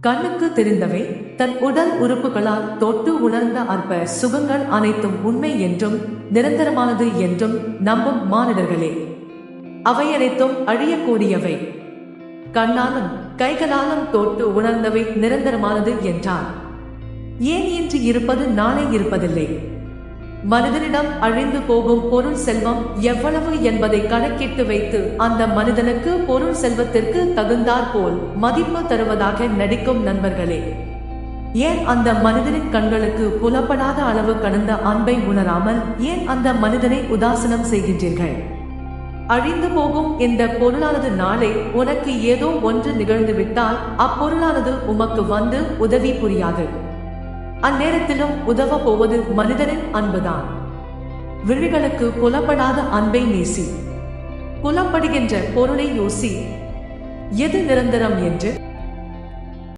கண்ணுக்கு தெரிந்தவை, தன் உடல் உறுப்புகளால் தொட்டு உணர்ந்த அற்ப சுகங்கள் அனைத்தும் உண்மை என்றும் நிரந்தரமானது என்றும் நம்பும் மானிடர்களே, அவை அனைத்தும் அழியக்கூடியவை. கண்ணாலும் கைகளாலும் தொட்டு உணர்ந்தவை நிரந்தரமானது என்றார். ஏன் இன்று இருப்பது நாளை இருப்பதில்லை? மனிதனிடம் அழிந்து போகும் பொருள் செல்வம் எவ்வளவு என்பதை கணக்கிட்டு வைத்து அந்த மனிதனுக்கு பொருள் செல்வத்திற்கு தகுந்தாற் போல் மதிப்பு தருவதாக நடிக்கும் நண்பர்களே, ஏன் அந்த மனிதனின் கண்களுக்கு புலப்படாத அளவு கடந்த அன்பை உணராமல் ஏன் அந்த மனிதனை உதாசனம் செய்கின்றீர்கள்? அழிந்து போகும் இந்த பொருளானது நாளை உனக்கு ஏதோ ஒன்று நிகழ்ந்துவிட்டால் அப்பொருளானது உமக்கு வந்து உதவி புரியாது. அந்நேரத்திலும் உதவ போவது மனிதனின் அன்புதான். விழிகளுக்கு புலப்படாத அன்பை நேசி, புலப்படுகின்ற பொருளை யோசி. எது நிரந்தரம் என்று